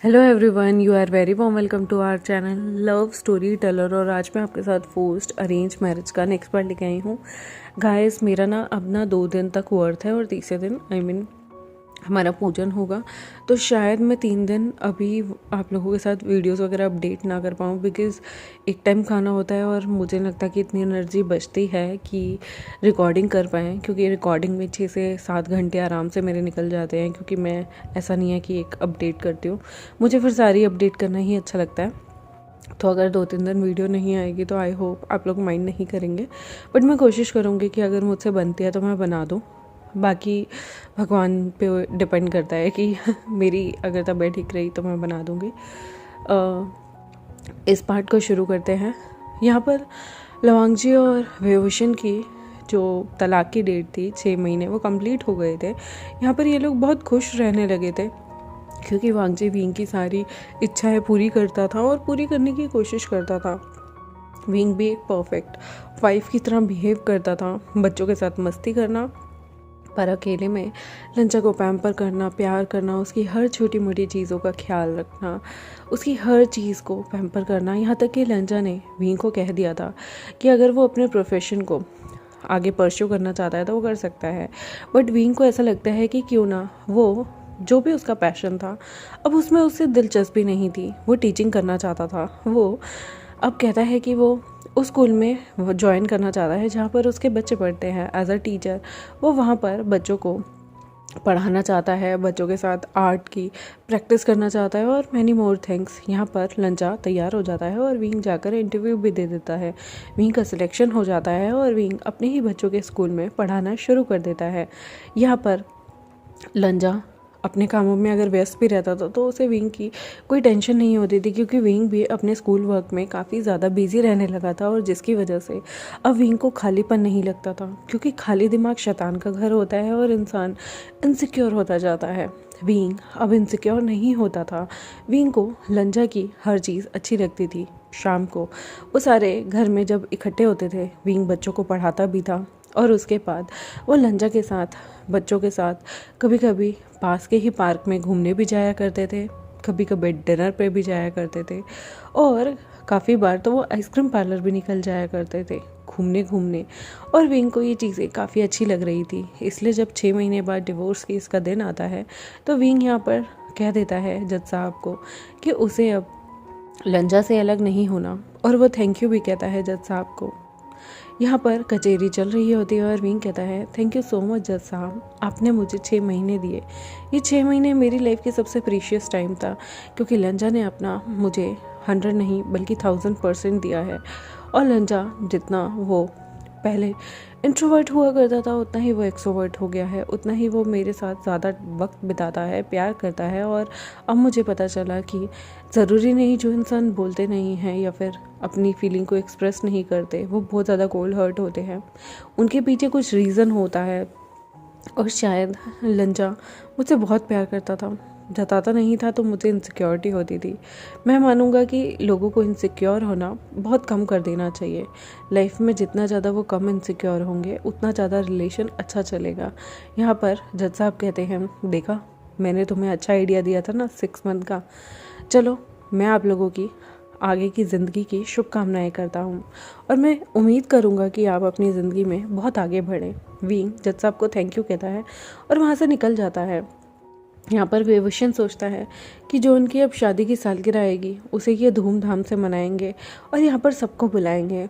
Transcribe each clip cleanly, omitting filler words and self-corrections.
Hello everyone, you are very warm welcome to our channel love story teller. और आज मैं आपके साथ पोस्ट अरेंज मैरिज का नेक्स्ट पार्ट लेके आई हूँ। गाइस, मेरा ना अब ना 2 दिन तक वर्थ है और तीसरे दिन हमारा पूजन होगा। तो शायद मैं 3 दिन अभी आप लोगों के साथ वीडियोस वगैरह अपडेट ना कर पाऊँ, बिकॉज़ एक टाइम खाना होता है और मुझे लगता है कि इतनी एनर्जी बचती है कि रिकॉर्डिंग कर पाएँ, क्योंकि रिकॉर्डिंग में 6 से 7 घंटे आराम से मेरे निकल जाते हैं। क्योंकि मैं ऐसा नहीं है कि एक अपडेट करती हूँ, मुझे फिर सारी अपडेट करना ही अच्छा लगता है। तो अगर 2-3 दिन वीडियो नहीं आएगी तो आई होप आप लोग माइंड नहीं करेंगे, बट मैं कोशिश करूँगी कि अगर मुझसे बनती है तो मैं बना दूँ। बाकी भगवान पे डिपेंड करता है कि मेरी अगर तबीयत ठीक रही तो मैं बना दूँगी। इस पार्ट को शुरू करते हैं। यहाँ पर लवांग जी और विभूषण की जो तलाक की डेट थी 6 महीने वो कंप्लीट हो गए थे। यहाँ पर ये लोग बहुत खुश रहने लगे थे, क्योंकि वांगजी विंग की सारी इच्छाएं पूरी करता था और पूरी करने की कोशिश करता था। विंग भी एक परफेक्ट वाइफ की तरह बिहेव करता था, बच्चों के साथ मस्ती करना, पर अकेले में लंचा को पैम्पर करना, प्यार करना, उसकी हर छोटी मोटी चीज़ों का ख्याल रखना, उसकी हर चीज़ को पैम्पर करना। यहाँ तक कि लंचा ने विंग को कह दिया था कि अगर वो अपने प्रोफेशन को आगे परस्यू करना चाहता है तो वो कर सकता है। बट विंग को ऐसा लगता है कि क्यों ना वो जो भी उसका पैशन था अब उसमें उससे दिलचस्पी नहीं थी, वो टीचिंग करना चाहता था। वो अब कहता है कि वो उस स्कूल में वो ज्वाइन करना चाहता है जहाँ पर उसके बच्चे पढ़ते हैं एज अ टीचर। वो वहाँ पर बच्चों को पढ़ाना चाहता है, बच्चों के साथ आर्ट की प्रैक्टिस करना चाहता है और मैनी मोर थिंग्स। यहाँ पर लंचा तैयार हो जाता है और विंग जाकर इंटरव्यू भी दे देता है। विंग का सिलेक्शन हो जाता है और विंग अपने ही बच्चों के स्कूल में पढ़ाना शुरू कर देता है। यहाँ पर लंचा अपने कामों में अगर व्यस्त भी रहता था तो उसे विंग की कोई टेंशन नहीं होती थी, क्योंकि विंग भी अपने स्कूल वर्क में काफ़ी ज़्यादा बिजी रहने लगा था। और जिसकी वजह से अब विंग को खालीपन नहीं लगता था, क्योंकि खाली दिमाग शैतान का घर होता है और इंसान इनसिक्योर होता जाता है। विंग अब इनसिक्योर नहीं होता था। विंग को लंचा की हर चीज़ अच्छी लगती थी। शाम को वो सारे घर में जब इकट्ठे होते थे, विंग बच्चों को पढ़ाता भी था और उसके बाद वो लंचा के साथ, बच्चों के साथ कभी कभी पास के ही पार्क में घूमने भी जाया करते थे, कभी कभी डिनर पे भी जाया करते थे और काफ़ी बार तो वो आइसक्रीम पार्लर भी निकल जाया करते थे घूमने। और विंग को ये चीज़ें काफ़ी अच्छी लग रही थी। इसलिए जब 6 महीने बाद डिवोर्स केस का दिन आता है तो विंग यहाँ पर कह देता है जज साहब को कि उसे अब लंचा से अलग नहीं होना, और वो थैंक यू भी कहता है जज साहब को। यहाँ पर कचेरी चल रही होती है और विंग कहता है थैंक यू सो मच जज साहब, आपने मुझे 6 महीने दिए। ये 6 महीने मेरी लाइफ की सबसे प्रीशियस टाइम था, क्योंकि लंचा ने अपना मुझे 100 नहीं बल्कि 1000% दिया है। और लंचा जितना वो पहले इंट्रोवर्ट हुआ करता था उतना ही वो एक्सोवर्ट हो गया है, उतना ही वो मेरे साथ ज़्यादा वक्त बिताता है, प्यार करता है। और अब मुझे पता चला कि ज़रूरी नहीं जो इंसान बोलते नहीं हैं या फिर अपनी फीलिंग को एक्सप्रेस नहीं करते वो बहुत ज़्यादा कोल्ड हर्ट होते हैं, उनके पीछे कुछ रीज़न होता है। और शायद लंचा मुझसे बहुत प्यार करता था, जताता नहीं था तो मुझे इनसिक्योरिटी होती थी। मैं मानूंगा कि लोगों को इनसिक्योर होना बहुत कम कर देना चाहिए। लाइफ में जितना ज़्यादा वो कम इनसिक्योर होंगे उतना ज़्यादा रिलेशन अच्छा चलेगा। यहाँ पर जज साहब कहते हैं देखा, मैंने तुम्हें अच्छा आइडिया दिया था ना 6 मंथ का। चलो, मैं आप लोगों की आगे की ज़िंदगी की शुभकामनाएं करता हूँ और मैं उम्मीद करूँगा कि आप अपनी ज़िंदगी में बहुत आगे बढ़ें। विंग जज साहब को थैंक यू कहता है और वहाँ से निकल जाता है। यहाँ पर विभूषण सोचता है कि जो उनकी अब शादी की सालगिरह आएगी उसे ये धूमधाम से मनाएंगे और यहाँ पर सबको बुलाएंगे।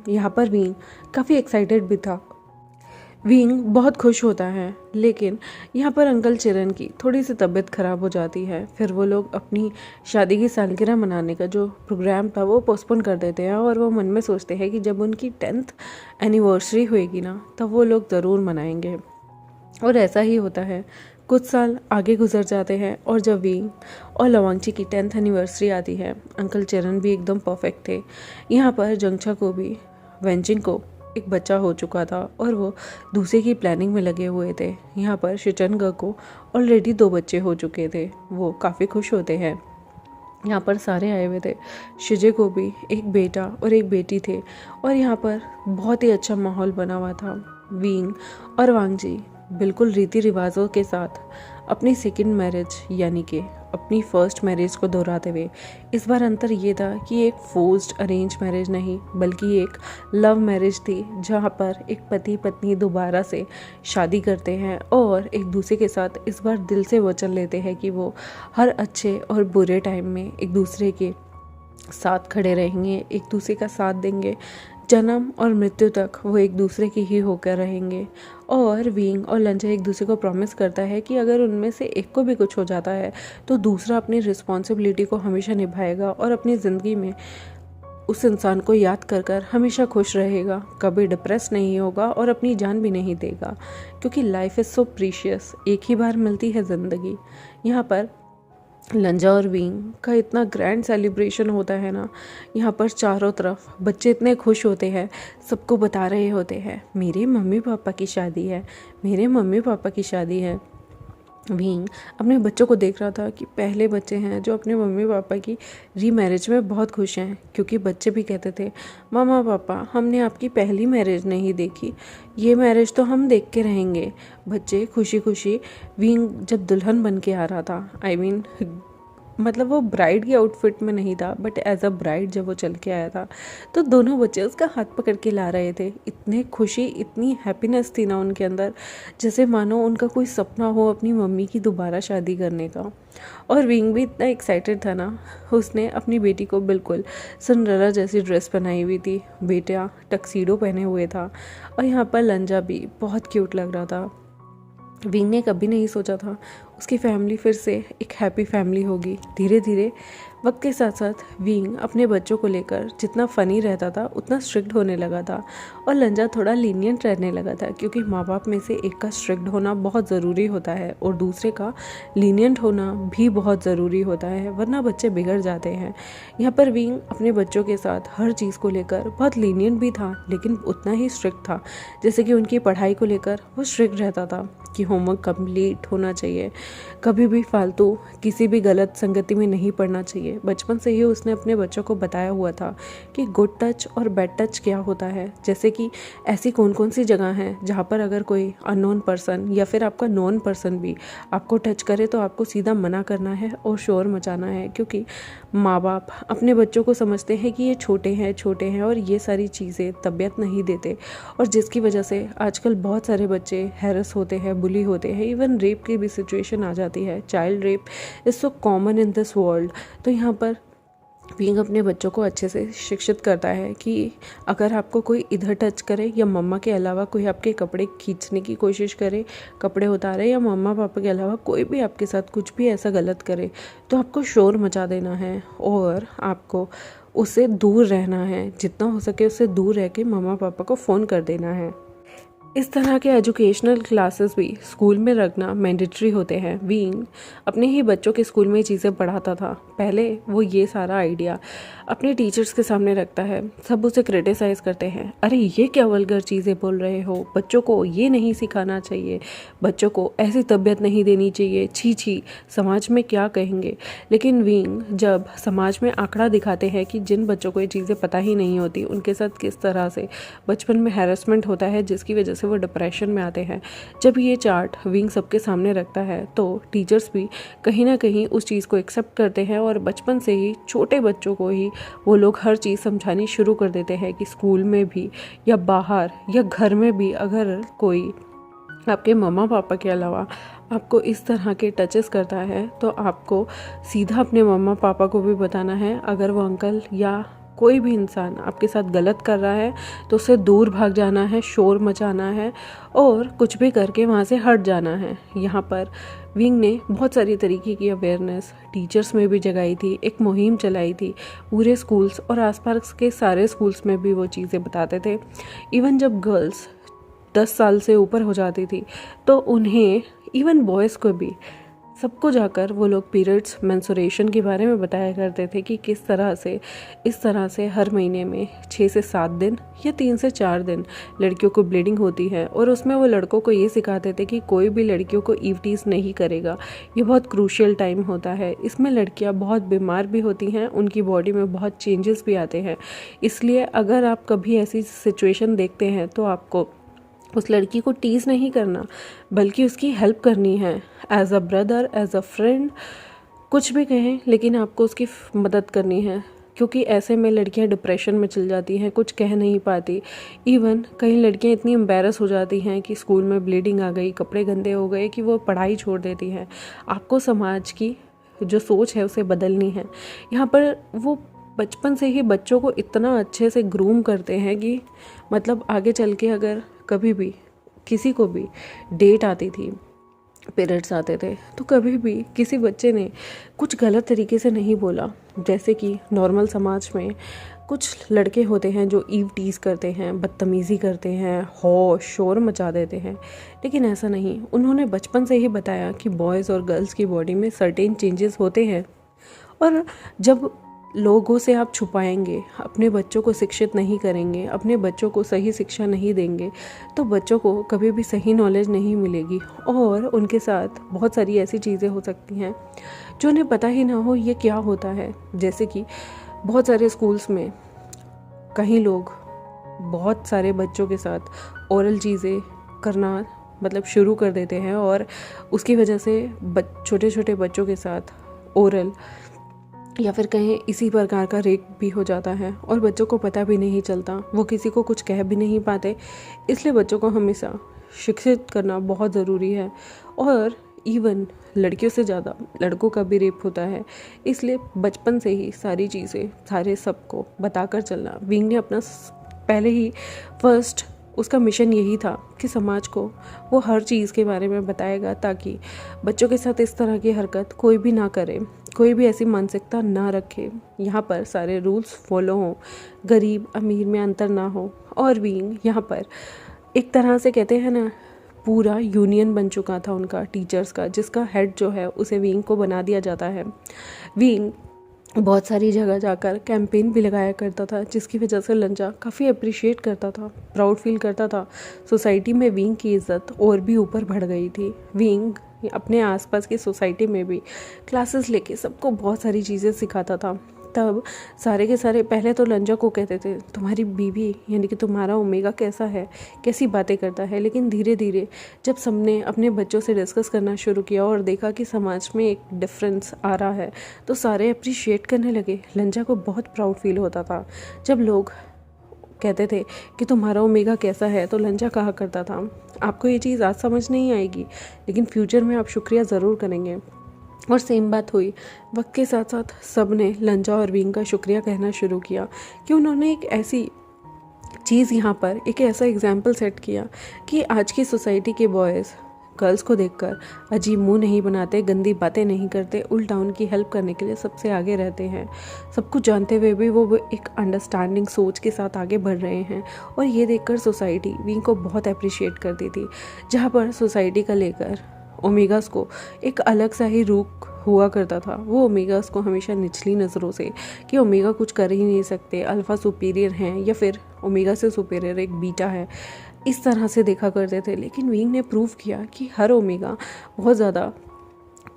यहाँ पर विंग काफ़ी एक्साइटेड भी था। विंग बहुत खुश होता है, लेकिन यहाँ पर अंकल चिरन की थोड़ी सी तबीयत ख़राब हो जाती है। फिर वो लोग अपनी शादी की सालगिरह मनाने का जो प्रोग्राम था वो पोस्टपोन कर देते हैं और वो मन में सोचते हैं कि जब उनकी 10th एनिवर्सरी होएगी ना तब वो लोग ज़रूर मनाएंगे। और ऐसा ही होता है। कुछ साल आगे गुजर जाते हैं और जब विंग और लवांगची की 10th एनिवर्सरी आती है, अंकल चरण भी एकदम परफेक्ट थे। यहाँ पर जंगछा को भी, वेंजिंग को एक बच्चा हो चुका था और वो दूसरे की प्लानिंग में लगे हुए थे। यहाँ पर शिचनग को ऑलरेडी 2 बच्चे हो चुके थे, वो काफ़ी खुश होते हैं। यहाँ पर सारे आए हुए थे। शिजे को भी एक बेटा और एक बेटी थे और यहाँ पर बहुत ही अच्छा माहौल बना हुआ था। विंग और वांगजी बिल्कुल रीति रिवाजों के साथ अपनी सेकंड मैरिज यानी कि अपनी फर्स्ट मैरिज को दोहराते हुए। इस बार अंतर ये था कि एक फोर्स्ड अरेंज मैरिज नहीं बल्कि एक लव मैरिज थी, जहाँ पर एक पति पत्नी दोबारा से शादी करते हैं और एक दूसरे के साथ इस बार दिल से वचन लेते हैं कि वो हर अच्छे और बुरे टाइम में एक दूसरे के साथ खड़े रहेंगे, एक दूसरे का साथ देंगे, जन्म और मृत्यु तक वो एक दूसरे की ही होकर रहेंगे। और विंग और लंजा एक दूसरे को प्रॉमिस करता है कि अगर उनमें से एक को भी कुछ हो जाता है तो दूसरा अपनी रिस्पॉन्सिबिलिटी को हमेशा निभाएगा और अपनी ज़िंदगी में उस इंसान को याद कर कर हमेशा खुश रहेगा, कभी डिप्रेस नहीं होगा और अपनी जान भी नहीं देगा, क्योंकि लाइफ इज़ सो प्रीशियस, एक ही बार मिलती है ज़िंदगी। यहाँ पर लंजा और विंग का इतना ग्रैंड सेलिब्रेशन होता है ना, यहाँ पर चारों तरफ बच्चे इतने खुश होते हैं, सबको बता रहे होते हैं मेरे मम्मी पापा की शादी है, मेरे मम्मी पापा की शादी है। विंग अपने बच्चों को देख रहा था कि पहले बच्चे हैं जो अपने मम्मी पापा की रीमैरिज में बहुत खुश हैं, क्योंकि बच्चे भी कहते थे मामा पापा हमने आपकी पहली मैरिज नहीं देखी, ये मैरिज तो हम देख के रहेंगे। बच्चे खुशी खुशी विंग जब दुल्हन बन के आ रहा था, मतलब वो ब्राइड की आउटफिट में नहीं था बट एज अ ब्राइड जब वो चल के आया था तो दोनों बच्चे उसका हाथ पकड़ के ला रहे थे। इतने खुशी, इतनी हैप्पीनेस थी ना उनके अंदर, जैसे मानो उनका कोई सपना हो अपनी मम्मी की दोबारा शादी करने का। और विंग भी इतना एक्साइटेड था ना, उसने अपनी बेटी को बिल्कुल सिंड्रेला जैसी ड्रेस पहनाई हुई थी, बेटा टक्सीडो पहने हुए था और यहाँ पर लंजा भी बहुत क्यूट लग रहा था। विंग ने कभी नहीं सोचा था उसकी फैमिली फिर से एक हैप्पी फैमिली होगी। धीरे धीरे वक्त के साथ साथ विंग अपने बच्चों को लेकर जितना फ़नी रहता था उतना स्ट्रिक्ट होने लगा था और लंजा थोड़ा लीनियंट रहने लगा था, क्योंकि माँ बाप में से एक का स्ट्रिक्ट होना बहुत ज़रूरी होता है और दूसरे का लीनियंट होना भी बहुत ज़रूरी होता है, वरना बच्चे बिगड़ जाते हैं। यहाँ पर विंग अपने बच्चों के साथ हर चीज़ को लेकर बहुत लीनियंट भी था लेकिन उतना ही स्ट्रिक्ट था। जैसे कि उनकी पढ़ाई को लेकर वो स्ट्रिक्ट रहता था कि होमवर्क कंप्लीट होना चाहिए, कभी भी फालतू किसी भी गलत संगति में नहीं पढ़ना चाहिए। बचपन से ही उसने अपने बच्चों को बताया हुआ था कि गुड टच और बैड टच क्या होता है, जैसे कि ऐसी कौन कौन सी जगह हैं जहाँ पर अगर कोई अननोन पर्सन या फिर आपका नोन पर्सन भी आपको टच करे तो आपको सीधा मना करना है और शोर मचाना है, क्योंकि माँ बाप अपने बच्चों को समझते हैं कि ये छोटे हैं और ये सारी चीज़ें तबीयत नहीं देते, और जिसकी वजह से आजकल बहुत सारे बच्चे हैरस होते हैं, बुली होते हैं, इवन रेप की भी सिचुएशन आ जाती है। Child rape is so common in this world. तो यहाँ पर विंग अपने बच्चों को अच्छे से शिक्षित करता है कि अगर आपको कोई इधर टच करे या मम्मा के अलावा कोई आपके कपड़े खींचने की कोशिश करे, कपड़े उतारे, या मम्मा पापा के अलावा कोई भी आपके साथ कुछ भी ऐसा गलत करे तो आपको शोर मचा देना है और आपको उससे दूर रहना है, जितना हो सके उससे दूर रह के मम्मा पापा को फ़ोन कर देना है। इस तरह के एजुकेशनल क्लासेस भी स्कूल में रखना मैंडेटरी होते हैं। विंग अपने ही बच्चों के स्कूल में चीज़ें पढ़ाता था। पहले वो ये सारा आइडिया अपने टीचर्स के सामने रखता है, सब उसे क्रिटिसाइज़ करते हैं, अरे ये क्या वल्गर चीज़ें बोल रहे हो, बच्चों को ये नहीं सिखाना चाहिए, बच्चों को ऐसी तबीयत नहीं देनी चाहिए, छी छी समाज में क्या कहेंगे। लेकिन विंग जब समाज में आंकड़ा दिखाते हैं कि जिन बच्चों को ये चीज़ें पता ही नहीं होती उनके साथ किस तरह से बचपन में हैरेसमेंट होता है जिसकी वजह से वो डिप्रेशन में आते हैं, जब ये चार्ट विंग सबके सामने रखता है तो टीचर्स भी कहीं ना कहीं उस चीज़ को एक्सेप्ट करते हैं और बचपन से ही छोटे बच्चों को ही वो लोग हर चीज़ समझानी शुरू कर देते हैं कि स्कूल में भी या बाहर या घर में भी अगर कोई आपके मम्मा पापा के अलावा आपको इस तरह के टचेस करता है तो आपको सीधा अपने मम्मा पापा को भी बताना है। अगर वो अंकल या कोई भी इंसान आपके साथ गलत कर रहा है तो उससे दूर भाग जाना है, शोर मचाना है और कुछ भी करके वहाँ से हट जाना है। यहाँ पर विंग ने बहुत सारी तरीके की अवेयरनेस टीचर्स में भी जगाई थी, एक मुहिम चलाई थी, पूरे स्कूल्स और आसपास के सारे स्कूल्स में भी वो चीज़ें बताते थे। इवन जब गर्ल्स 10 साल से ऊपर हो जाती थी तो उन्हें, इवन बॉयज़ को भी, सबको जाकर वो लोग पीरियड्स, मेंस्ट्रुएशन के बारे में बताया करते थे कि किस तरह से, इस तरह से हर महीने में 6 से 7 दिन या 3 से 4 दिन लड़कियों को ब्लीडिंग होती है। और उसमें वो लड़कों को ये सिखाते थे कि कोई भी लड़कियों को ईव टीज़ नहीं करेगा, ये बहुत क्रूशियल टाइम होता है, इसमें लड़कियां बहुत बीमार भी होती हैं, उनकी बॉडी में बहुत चेंजेस भी आते हैं। इसलिए अगर आप कभी ऐसी सिचुएशन देखते हैं तो आपको उस लड़की को टीज़ नहीं करना बल्कि उसकी हेल्प करनी है, as a brother, as a friend, कुछ भी कहें लेकिन आपको उसकी मदद करनी है, क्योंकि ऐसे में लड़कियां डिप्रेशन में चल जाती हैं, कुछ कह नहीं पाती। इवन कई लड़कियां इतनी एम्बैरस हो जाती हैं कि स्कूल में ब्लीडिंग आ गई, कपड़े गंदे हो गए, कि वो पढ़ाई छोड़ देती हैं। आपको समाज की जो सोच है उसे बदलनी है। यहाँ पर वो बचपन से ही बच्चों को इतना अच्छे से ग्रूम करते हैं कि मतलब आगे चल के अगर कभी भी किसी को भी डेट आती थी, पेरेंट्स आते थे, तो कभी भी किसी बच्चे ने कुछ गलत तरीके से नहीं बोला। जैसे कि नॉर्मल समाज में कुछ लड़के होते हैं जो ईव टीज़ करते हैं, बदतमीज़ी करते हैं, शोर मचा देते हैं, लेकिन ऐसा नहीं। उन्होंने बचपन से ही बताया कि बॉयज़ और गर्ल्स की बॉडी में सर्टेन चेंजेस होते हैं, और जब लोगों से आप छुपाएंगे, अपने बच्चों को शिक्षित नहीं करेंगे, अपने बच्चों को सही शिक्षा नहीं देंगे, तो बच्चों को कभी भी सही नॉलेज नहीं मिलेगी, और उनके साथ बहुत सारी ऐसी चीज़ें हो सकती हैं जो उन्हें पता ही ना हो ये क्या होता है। जैसे कि बहुत सारे स्कूल्स में कहीं लोग बहुत सारे बच्चों के साथ ओरल चीज़ें करना मतलब शुरू कर देते हैं, और उसकी वजह से छोटे छोटे बच्चों के साथ ओरल या फिर कहें इसी प्रकार का रेप भी हो जाता है, और बच्चों को पता भी नहीं चलता, वो किसी को कुछ कह भी नहीं पाते। इसलिए बच्चों को हमेशा शिक्षित करना बहुत ज़रूरी है। और इवन लड़कियों से ज़्यादा लड़कों का भी रेप होता है, इसलिए बचपन से ही सारी चीज़ें सारे सबको बताकर चलना। विंग ने अपना पहले ही फर्स्ट उसका मिशन यही था कि समाज को वो हर चीज़ के बारे में बताएगा, ताकि बच्चों के साथ इस तरह की हरकत कोई भी ना करे, कोई भी ऐसी मानसिकता ना रखे। यहाँ पर सारे रूल्स फॉलो हों, गरीब अमीर में अंतर ना हो। और विंग यहाँ पर एक तरह से कहते हैं ना, पूरा यूनियन बन चुका था उनका टीचर्स का, जिसका हेड जो है उसे विंग को बना दिया जाता है। विंग बहुत सारी जगह जाकर कैंपेन भी लगाया करता था, जिसकी वजह से लंजा काफ़ी अप्रिशिएट करता था, प्राउड फील करता था। सोसाइटी में विंग की इज़्ज़त और भी ऊपर बढ़ गई थी। विंग अपने आसपास की सोसाइटी में भी क्लासेस लेके सबको बहुत सारी चीज़ें सिखाता था। तब सारे के सारे पहले तो लंजा को कहते थे तुम्हारी बीवी यानी कि तुम्हारा ओमेगा कैसा है, कैसी बातें करता है। लेकिन धीरे धीरे जब सबने अपने बच्चों से डिस्कस करना शुरू किया और देखा कि समाज में एक डिफरेंस आ रहा है, तो सारे अप्रिशिएट करने लगे। लंजा को बहुत प्राउड फील होता था जब लोग कहते थे कि तुम्हारा ओमेगा कैसा है, तो लंजा कहा करता था आपको ये चीज़ आज समझ नहीं आएगी, लेकिन फ्यूचर में आप शुक्रिया ज़रूर करेंगे। और सेम बात हुई, वक्त के साथ साथ सब ने लंजा और विंग का शुक्रिया कहना शुरू किया कि उन्होंने एक ऐसी चीज़ यहाँ पर एक ऐसा एग्जाम्पल सेट किया कि आज की सोसाइटी के बॉयज़ गर्ल्स को देखकर अजीब मुंह नहीं बनाते, गंदी बातें नहीं करते, उल्टा उनकी हेल्प करने के लिए सबसे आगे रहते हैं। सब कुछ जानते हुए भी वो एक अंडरस्टैंडिंग सोच के साथ आगे बढ़ रहे हैं, और ये देखकर सोसाइटी विंग को बहुत अप्रिशिएट करती थी। जहाँ पर सोसाइटी का लेकर ओमेगास को एक अलग सा ही रूप हुआ करता था। वो ओमेगास को हमेशा निचली नज़रों से कि ओमेगा कुछ कर ही नहीं सकते, अल्फ़ा सुपीरियर हैं, या फिर ओमेगा से सुपीरियर एक बीटा है, इस तरह से देखा करते थे। लेकिन विंग ने प्रूव किया कि हर ओमेगा बहुत ज़्यादा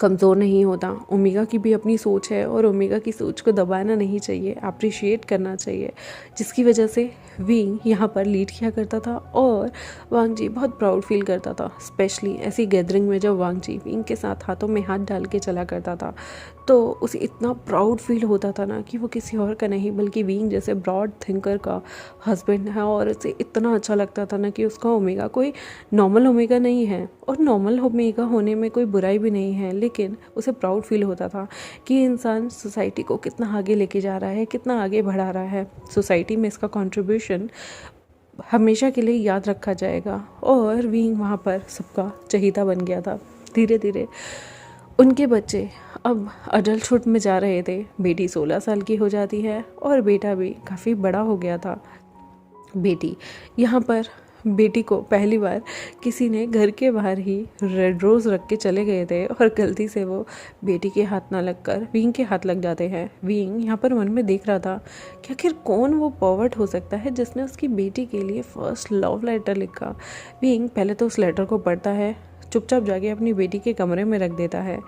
कमज़ोर नहीं होता। ओमेगा की भी अपनी सोच है, और ओमेगा की सोच को दबाना नहीं चाहिए, अप्रिशिएट करना चाहिए, जिसकी वजह से विंग यहाँ पर लीड किया करता था। और वांग जी बहुत प्राउड फील करता था, स्पेशली ऐसी गैदरिंग में जब वांग जी विंग के साथ हाथों में हाथ डाल के चला करता था, तो उसे इतना प्राउड फील होता था ना कि वो किसी और का नहीं बल्कि विंग जैसे ब्रॉड थिंकर का हस्बैंड है। और उसे इतना अच्छा लगता था ना कि उसका ओमेगा कोई नॉर्मल ओमेगा नहीं है, और नॉर्मल ओमेगा होने में कोई बुराई भी नहीं है, लेकिन उसे प्राउड फील होता था कि इंसान सोसाइटी को कितना आगे लेके जा रहा है, कितना आगे बढ़ा रहा है। सोसाइटी में इसका कंट्रीब्यूशन हमेशा के लिए याद रखा जाएगा। और विंग वहाँ पर सबका चहीता बन गया था। धीरे धीरे उनके बच्चे अब अडल्टहुड में जा रहे थे। बेटी 16 साल की हो जाती है, और बेटा भी काफ़ी बड़ा हो गया था। बेटी यहाँ पर बेटी को पहली बार किसी ने घर के बाहर ही रेड रोज़ रख के चले गए थे, और गलती से वो बेटी के हाथ ना लगकर विंग के हाथ लग जाते हैं। विंग यहाँ पर मन में देख रहा था कि आखिर कौन वो पॉवर्ट हो सकता है जिसने उसकी बेटी के लिए फर्स्ट लव लेटर लिखा। विंग पहले तो उस लेटर को पढ़ता है, चुपचाप जाके अपनी बेटी के कमरे में रख देता है।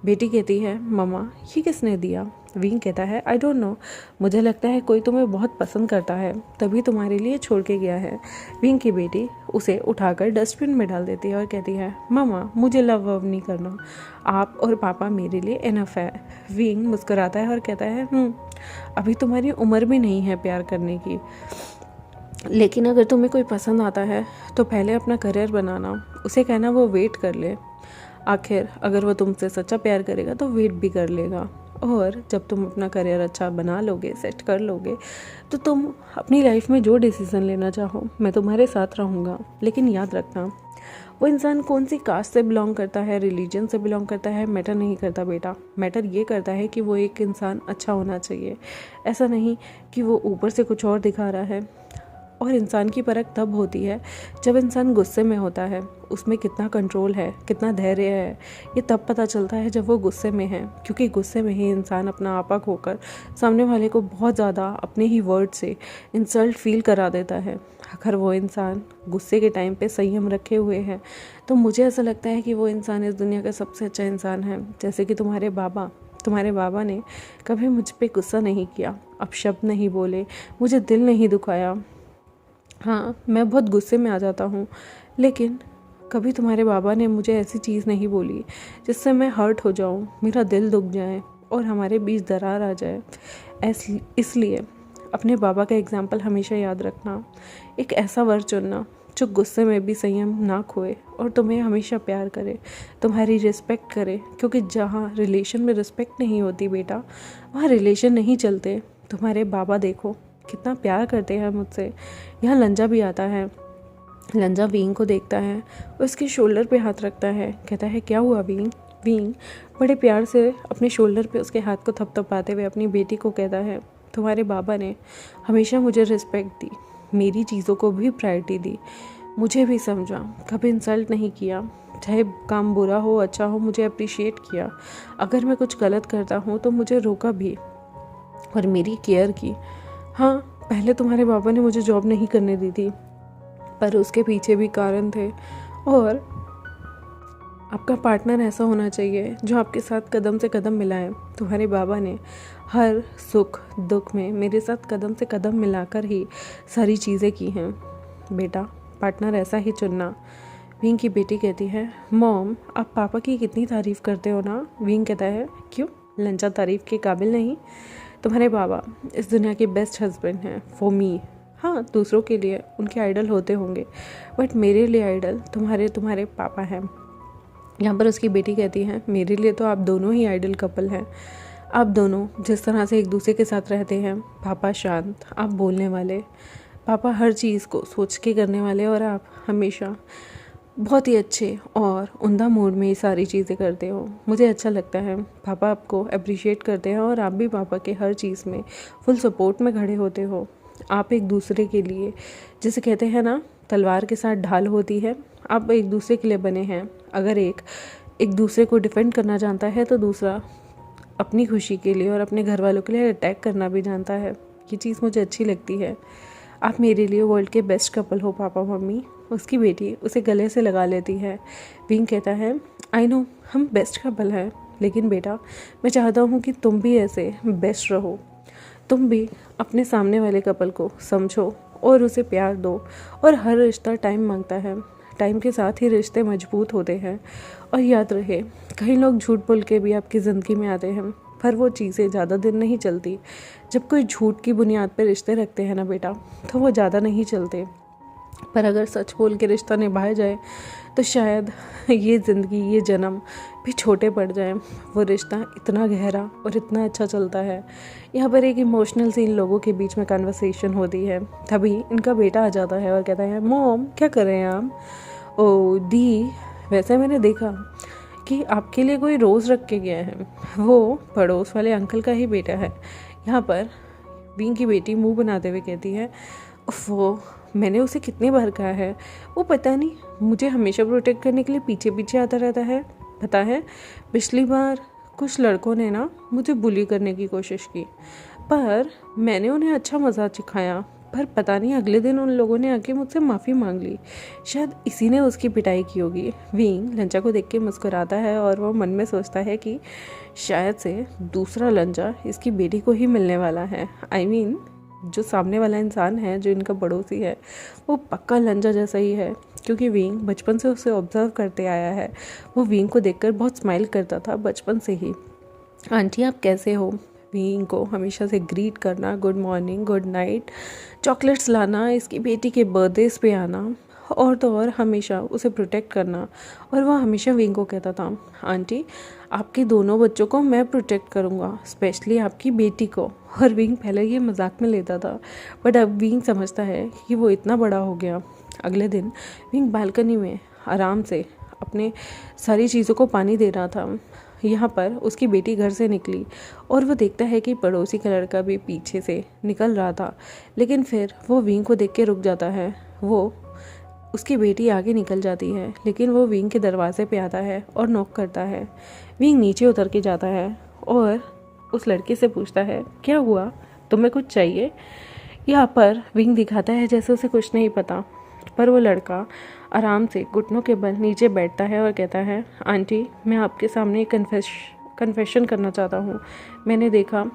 बेटी कहती है, मम्मा ये किसने दिया? विंग कहता है, आई डोंट नो, मुझे लगता है कोई तुम्हें बहुत पसंद करता है तभी तुम्हारे लिए छोड़ के गया है। विंग की बेटी उसे उठाकर डस्टबिन में डाल देती है और कहती है, मम्मा मुझे लव वव नहीं करना, आप और पापा मेरे लिए इनफ है। विंग मुस्कुराता है और कहता है, अभी तुम्हारी उम्र भी नहीं है प्यार करने की, लेकिन अगर तुम्हें कोई पसंद आता है तो पहले अपना करियर बनाना, उसे कहना वो वेट कर ले, आखिर अगर वो तुमसे सच्चा प्यार करेगा तो वेट भी कर लेगा, और जब तुम अपना करियर अच्छा बना लोगे, सेट कर लोगे, तो तुम अपनी लाइफ में जो डिसीज़न लेना चाहो मैं तुम्हारे साथ रहूँगा। लेकिन याद रखना, वो इंसान कौन सी कास्ट से बिलोंग करता है, रिलीजन से बिलोंग करता है, मैटर नहीं करता बेटा। मैटर ये करता है कि वो एक इंसान अच्छा होना चाहिए, ऐसा नहीं कि वो ऊपर से कुछ और दिखा रहा है। और इंसान की परख तब होती है जब इंसान गुस्से में होता है, उसमें कितना कंट्रोल है, कितना धैर्य है, ये तब पता चलता है जब वो गुस्से में है, क्योंकि गुस्से में ही इंसान अपना आपा खोकर सामने वाले को बहुत ज़्यादा अपने ही वर्ड से इंसल्ट फील करा देता है। अगर वो इंसान गुस्से के टाइम पे संयम रखे हुए हैं तो मुझे ऐसा लगता है कि वो इंसान इस दुनिया का सबसे अच्छा इंसान है। जैसे कि तुम्हारे बाबा ने कभी मुझ पर गुस्सा नहीं किया, अपशब्द नहीं बोले, मुझे दिल नहीं दुखाया। हाँ, मैं बहुत गुस्से में आ जाता हूँ, लेकिन कभी तुम्हारे बाबा ने मुझे ऐसी चीज़ नहीं बोली जिससे मैं हर्ट हो जाऊँ, मेरा दिल दुख जाए और हमारे बीच दरार आ जाए। इसलिए अपने बाबा का एग्जाम्पल हमेशा याद रखना, एक ऐसा वर चुनना जो गुस्से में भी संयम ना खोए और तुम्हें हमेशा प्यार करे, तुम्हारी रिस्पेक्ट करे, क्योंकि जहाँ रिलेशन में रिस्पेक्ट नहीं होती बेटा, वहाँ रिलेशन नहीं चलते। तुम्हारे बाबा देखो कितना प्यार करते हैं मुझसे। यहाँ लंजा भी आता है, लंजा विंग को देखता है, उसके शोल्डर पे हाथ रखता है, कहता है, क्या हुआ विंग? विंग बड़े प्यार से अपने शोल्डर पे उसके हाथ को थपथपाते हुए अपनी बेटी को कहता है, तुम्हारे बाबा ने हमेशा मुझे रिस्पेक्ट दी, मेरी चीज़ों को भी प्रायोरिटी दी, मुझे भी समझा, कभी इंसल्ट नहीं किया, चाहे काम बुरा हो अच्छा हो, मुझे अप्रिशिएट किया, अगर मैं कुछ गलत करता हूँ तो मुझे रोका भी और मेरी केयर की। हाँ, पहले तुम्हारे बाबा ने मुझे जॉब नहीं करने दी थी, पर उसके पीछे भी कारण थे, और आपका पार्टनर ऐसा होना चाहिए जो आपके साथ कदम से कदम मिलाए। तुम्हारे बाबा ने हर सुख दुख में मेरे साथ कदम से कदम मिलाकर ही सारी चीज़ें की हैं। बेटा, पार्टनर ऐसा ही चुनना। विंग की बेटी कहती है, मॉम आप पापा की कितनी तारीफ़ करते हो ना। विंग कहता है, क्यों, लंचा तारीफ़ के काबिल नहीं? तुम्हारे बाबा इस दुनिया के बेस्ट हस्बैंड हैं फॉर मी। हाँ, दूसरों के लिए उनके आइडल होते होंगे, बट मेरे लिए आइडल तुम्हारे पापा हैं। यहाँ पर उसकी बेटी कहती है, मेरे लिए तो आप दोनों ही आइडल कपल हैं। आप दोनों जिस तरह से एक दूसरे के साथ रहते हैं, पापा शांत, आप बोलने वाले, पापा हर चीज़ को सोच के करने वाले, और आप हमेशा बहुत ही अच्छे और उम्दा मूड में ये सारी चीज़ें करते हो। मुझे अच्छा लगता है, पापा आपको अप्रिशिएट करते हैं और आप भी पापा के हर चीज़ में फुल सपोर्ट में खड़े होते हो। आप एक दूसरे के लिए, जैसे कहते हैं ना, तलवार के साथ ढाल होती है, आप एक दूसरे के लिए बने हैं। अगर एक दूसरे को डिफेंड करना जानता है तो दूसरा अपनी खुशी के लिए और अपने घर वालों के लिए अटैक करना भी जानता है। ये चीज़ मुझे अच्छी लगती है। आप मेरे लिए वर्ल्ड के बेस्ट कपल हो पापा मम्मी। उसकी बेटी उसे गले से लगा लेती है। विंग कहता है, आई नो हम बेस्ट कपल हैं, लेकिन बेटा मैं चाहता हूँ कि तुम भी ऐसे बेस्ट रहो। तुम भी अपने सामने वाले कपल को समझो और उसे प्यार दो। और हर रिश्ता टाइम मांगता है, टाइम के साथ ही रिश्ते मजबूत होते हैं। और याद रहे, कई लोग झूठ बोल के भी आपकी ज़िंदगी में आते हैं, पर वो चीज़ें ज़्यादा दिन नहीं चलती। जब कोई झूठ की बुनियाद पर रिश्ते रखते हैं ना बेटा, तो वो ज़्यादा नहीं चलते। पर अगर सच बोल के रिश्ता निभाया जाए तो शायद ये ज़िंदगी, ये जन्म भी छोटे पड़ जाए। वो रिश्ता इतना गहरा और इतना अच्छा चलता है। यहाँ पर एक इमोशनल सी इन लोगों के बीच में कन्वर्सेशन होती है। तभी इनका बेटा आ जाता है और कहता है, मॉम क्या कर रहे हैं आप? ओ दी, वैसे मैंने देखा कि आपके लिए कोई रोज़ रख के गया है, वो पड़ोस वाले अंकल का ही बेटा है। यहाँ पर विंग की बेटी मुंह बनाते हुए कहती है, वो मैंने उसे कितनी बार कहा है, वो पता नहीं मुझे हमेशा प्रोटेक्ट करने के लिए पीछे पीछे आता रहता है। पता है पिछली बार कुछ लड़कों ने ना मुझे बुली करने की कोशिश की, पर मैंने उन्हें अच्छा मज़ा सिखाया, पर पता नहीं अगले दिन उन लोगों ने आके मुझसे माफ़ी मांग ली। शायद इसी ने उसकी पिटाई की होगी। विंग लंजा को देख के मुस्कुराता है और वो मन में सोचता है कि शायद से दूसरा लंजा इसकी बेटी को ही मिलने वाला है। I mean, जो सामने वाला इंसान है, जो इनका पड़ोसी है, वो पक्का लंजा जैसा ही है, क्योंकि विंग बचपन से उसे ऑब्जर्व करते आया है। वो विंग को देखकर बहुत स्माइल करता था बचपन से ही। आंटी आप कैसे हो? विंग को हमेशा से ग्रीट करना, good morning, good night, chocolates लाना, इसकी बेटी के बर्थडेज पे आना और तो और हमेशा उसे प्रोटेक्ट करना। और वह हमेशा विंग को कहता था, आंटी आपके दोनों बच्चों को मैं प्रोटेक्ट करूँगा, स्पेशली आपकी बेटी को। और विंग पहले ये मजाक में लेता था, बट अब विंग समझता है कि वो इतना बड़ा हो गया। अगले दिन विंग बालकनी में आराम से अपने सारी चीज़ों को पानी दे रहा था। यहाँ पर उसकी बेटी घर से निकली और वो देखता है कि पड़ोसी का लड़का भी पीछे से निकल रहा था, लेकिन फिर वो विंग को देख के रुक जाता है। वो उसकी बेटी आगे निकल जाती है, लेकिन वो विंग के दरवाजे पे आता है और नॉक करता है। विंग नीचे उतर के जाता है और उस लड़के से पूछता है, क्या हुआ, तुम्हें कुछ चाहिए? यहाँ पर विंग दिखाता है जैसे उसे कुछ नहीं पता, पर वो लड़का आराम से घुटनों के बल नीचे बैठता है और कहता है, आंटी मैं आपके सामने एक कन्फेशन करना चाहता हूँ। मैंने देखा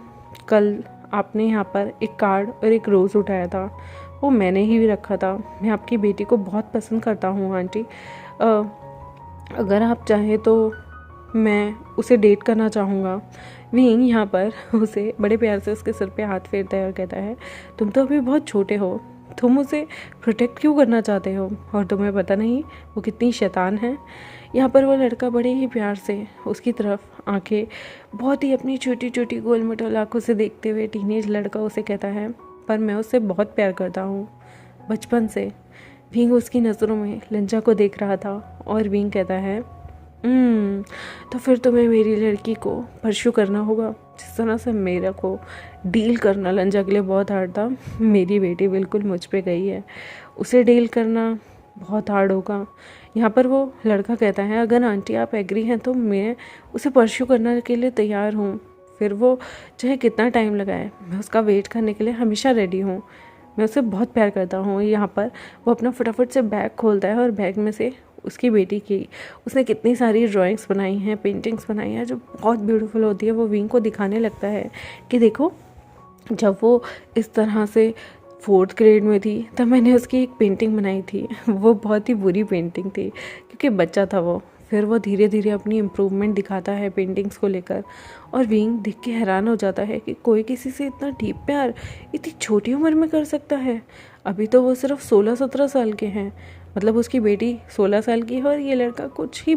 कल आपने यहाँ पर एक कार्ड और एक रोज़ उठाया था, वो मैंने ही भी रखा था। मैं आपकी बेटी को बहुत पसंद करता हूँ आंटी, अगर आप चाहें तो मैं उसे डेट करना चाहूँगा। विंग यहाँ पर उसे बड़े प्यार से उसके सिर पे हाथ फेरता है और कहता है, तुम तो अभी बहुत छोटे हो, तुम उसे प्रोटेक्ट क्यों करना चाहते हो, और तुम्हें पता नहीं वो कितनी शैतान है। यहाँ पर वो लड़का बड़े ही प्यार से उसकी तरफ आंखें बहुत ही अपनी छोटी छोटी गोल मटोल आँखों से देखते हुए टीनेज लड़का उसे कहता है, पर मैं उससे बहुत प्यार करता हूँ बचपन से। विंग उसकी नज़रों में लंजा को देख रहा था और विंग कहता है, तो फिर तुम्हें मेरी लड़की को परस्यू करना होगा। जिस तरह से मेरे को डील करना लंजा के लिए बहुत हार्ड था, मेरी बेटी बिल्कुल मुझ पे गई है, उसे डील करना बहुत हार्ड होगा। यहाँ पर वो लड़का कहता है, अगर आंटी आप एग्री हैं तो मैं उसे परस्यू करने के लिए तैयार हूँ। फिर वो चाहे कितना टाइम लगाए, मैं उसका वेट करने के लिए हमेशा रेडी हूँ। मैं उसे बहुत प्यार करता हूँ। यहाँ पर वो अपना फटाफट से बैग खोलता है और बैग में से उसकी बेटी की उसने कितनी सारी ड्राइंग्स बनाई हैं, पेंटिंग्स बनाई हैं जो बहुत ब्यूटीफुल होती है, वो विंग को दिखाने लगता है कि देखो, जब वो इस तरह से 4th ग्रेड में थी तब मैंने उसकी एक पेंटिंग बनाई थी। वो बहुत ही बुरी पेंटिंग थी क्योंकि बच्चा था वो। फिर वो धीरे धीरे अपनी इम्प्रूवमेंट दिखाता है पेंटिंग्स को लेकर, और विंग देख के हैरान हो जाता है कि कोई किसी से इतना डीप प्यार इतनी छोटी उम्र में कर सकता है। अभी तो वो सिर्फ 16-17 साल के हैं, मतलब उसकी बेटी 16 साल की है और ये लड़का कुछ ही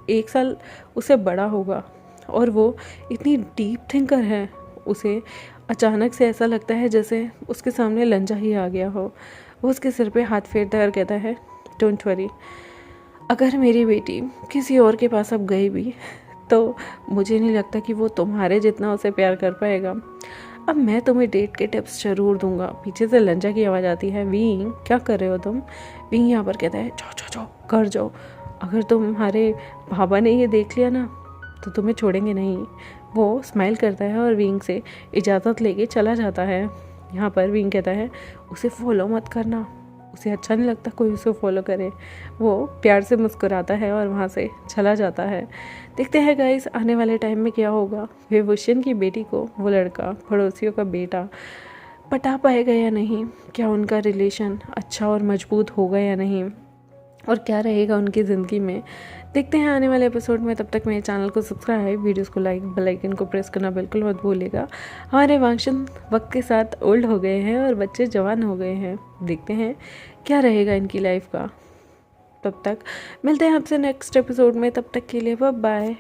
1 साल उससे बड़ा होगा, और वो इतनी डीप थिंकर है। उसे अचानक से ऐसा लगता है जैसे उसके सामने लंजा ही आ गया हो। वो उसके सिर पे हाथ फेरता है और कहता है, डोंट वरी, अगर मेरी बेटी किसी और के पास अब गई भी तो मुझे नहीं लगता कि वो तुम्हारे जितना उसे प्यार कर पाएगा। अब मैं तुम्हें डेट के टिप्स ज़रूर दूंगा। पीछे से लंजा की आवाज़ आती है, विंग क्या कर रहे हो तुम? विंग यहाँ पर कहता है, जाओ जाओ जाओ घर जाओ, अगर तुम्हारे बाबा ने ये देख लिया ना तो तुम्हें छोड़ेंगे नहीं। वो स्माइल करता है और विंग से इजाज़त लेके चला जाता है। यहाँ पर विंग कहता है, उसे फॉलो मत करना, उसे अच्छा नहीं लगता कोई उसे फॉलो करे। वो प्यार से मुस्कुराता है और वहाँ से चला जाता है। देखते हैं गाइस आने वाले टाइम में क्या होगा। विभूषण की बेटी को वो लड़का, पड़ोसियों का बेटा, पटा पाएगा या नहीं, क्या उनका रिलेशन अच्छा और मजबूत होगा या नहीं, और क्या रहेगा उनकी ज़िंदगी में। देखते हैं आने वाले एपिसोड में। तब तक मेरे चैनल को सब्सक्राइब, वीडियोस को लाइक, बेल आइकन को प्रेस करना बिल्कुल मत भूलिएगा। हमारे वांगशन वक्त के साथ ओल्ड हो गए हैं और बच्चे जवान हो गए हैं। देखते हैं क्या रहेगा इनकी लाइफ का। तब तक मिलते हैं आपसे नेक्स्ट एपिसोड में। तब तक के लिए बाय बाय।